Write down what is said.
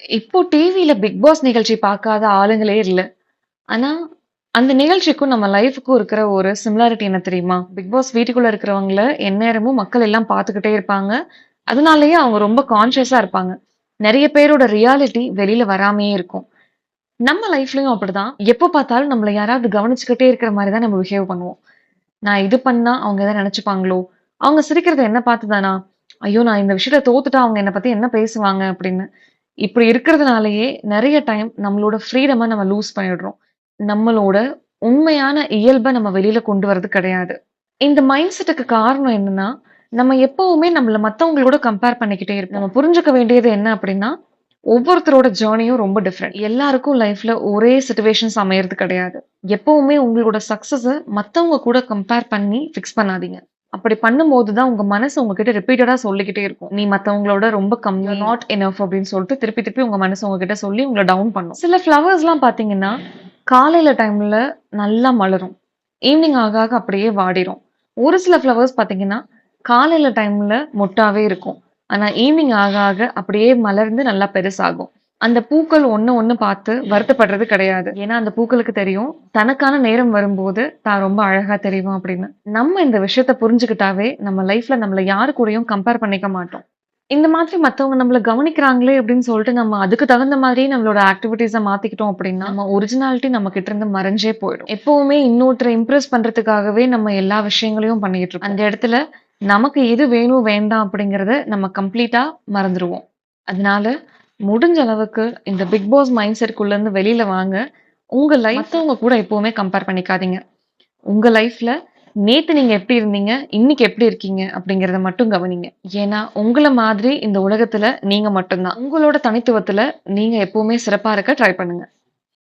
இப்போ டிவில big pass நிகழ்ச்சி பார்க்காத ஆளுங்களே இல்ல. ஆனா, அந்த நிகழ்ச்சிக்கும் நம்ம லைஃப்க்கும் இருக்கிற ஒரு சிமிலாரிட்டி என்ன தெரியுமா? பிக் பாஸ் வீட்டுக்குள்ள இருக்கிறவங்கள எந்நேரமும் மக்கள் எல்லாம் பார்த்துக்கிட்டே இருப்பாங்க. அதனாலேயே அவங்க ரொம்ப கான்ஷியஸா இருப்பாங்க. நெறைய பேரோட ரியாலிட்டி வெளில வராமயே இருக்கும். நம்ம லைஃப்லயும் அப்படிதான். எப்ப பார்த்தாலும் நம்மள யாராவது கவனிச்சுக்கிட்டே இருக்கிற மாரி தான் நம்ம பிஹேவ் பண்ணுவோம். நான் இது பண்ணா அவங்க எதாவது நெனச்சுப்பாங்களோ? அவங்க சிரிக்கிறது என்ன பார்த்து தானா? ஐயோ! நான் இந்த விஷயத்துல தோத்துட்டா அவங்க என்ன பத்தி என்ன பேசுவாங்க? அப்படின்னு. இப்படி இருக்கிறதுனாலயே நெறைய டைம் நம்மளோட ஃப்ரீடம நம்ம லூஸ் பண்ணிடுறோம். நம்மளோட உண்மையான இயல்ப நம்ம வெளில கொண்டு வரது கிடையாது. இந்த மைண்ட் செட்டுக்கு காரணம் என்னன்னா, நம்ம எப்பவுமே நம்மள மத்தவங்களோட கம்பேர் பண்ணிக்கிட்டே இருப்போம். நம்ம புரிஞ்சுக்க வேண்டியது என்ன அப்படின்னா, ஒவ்வொருத்தரோட ஜர்னியும் ரொம்ப டிஃபரெண்ட். எல்லாருக்கும் லைஃப்ல ஒரே சிச்சுவேஷன்ஸ் அமையறது கிடையாது. எப்பவுமே உங்களோட சக்சஸ மத்தவங்க கூட கம்பேர் பண்ணி ஃபிக்ஸ் பண்ணாதீங்க. அப்படி பண்ணும்போது தான் உங்க மனசு உங்ககிட்ட ரிப்பீட்டடா சொல்லிக்கிட்டே இருக்கும். நீ மத்தவங்களோட ரொம்ப கம்மி. நாட் எனஃப் அப்படின்னு சொல்லிட்டு திருப்பி திருப்பி உங்க மனசு உங்ககிட்ட சொல்லி உங்கள டவுன் பண்ணும். சில ஃப்ளவர்ஸ்லாம் பார்த்தீங்கன்னா, காலையில டைம்ல நல்லா மலரும். ஈவ்னிங் ஆக ஆக அப்படியே வாடிரும். ஒரு சில ஃப்ளவர்ஸ் பார்த்தீங்கன்னா, காலையில டைம்ல மொட்டாவே இருக்கும். ஆனா ஈவ்னிங் ஆக ஆக அப்படியே மலர்ந்து நல்லா பெருசாகும். அந்த பூக்கள் ஒண்ணு ஒண்ணு பார்த்து வருத்தப்படுறது கிடையாது. ஏன்னா அந்த பூக்களுக்கு தெரியும், தனக்கான நேரம் வரும்போது தான் ரொம்ப அழகா தெரியும் அப்படின்னு. நம்ம இந்த விஷயத்த புரிஞ்சுக்கிட்டாவே, நம்ம லைஃப்ல நம்மள யாரு கூடயும் கம்பேர் பண்ணிக்க மாட்டோம். இந்த மாதிரி மத்தவங்க நம்மள கவனிக்கிறாங்களே அப்படின்னு சொல்லிட்டு, நம்ம அதுக்கு தகுந்த மாதிரி நம்மளோட ஆக்டிவிட்டீஸ மாத்திக்கிட்டோம் அப்படின்னா, நம்ம ஒரிஜினாலிட்டி நம்ம கிட்ட இருந்து மறைஞ்சே போயிடும். எப்பவுமே இன்னொருத்தர இம்ப்ரெஸ் பண்றதுக்காகவே நம்ம எல்லா விஷயங்களையும் பண்ணிக்கிட்டு இருப்போம். அந்த இடத்துல நமக்கு எது வேணும், வேண்டாம் அப்படிங்கிறத நம்ம கம்ப்ளீட்டா மறந்துருவோம். அதனால முடிஞ்ச அளவுக்கு இந்த பிக் பாஸ் மைண்ட் செட்குள்ள இருந்து வெளியில வாங்க. உங்க லைஃப் மத்தவங்க கூட எப்பவுமே கம்பேர் பண்ணிக்காதீங்க. உங்க லைஃப்ல நேத்து நீங்க எப்படி இருந்தீங்க? இன்னைக்கு எப்படி இருக்கீங்க? அப்படிங்கிறத மட்டும் கவனிங்க. ஏன்னா, உங்கள மாதிரி இந்த உலகத்துல நீங்க மட்டும் தான். உங்களோட தனித்துவத்துல நீங்க எப்பவுமே சிறப்பா இருக்க ட்ரை பண்ணுங்க.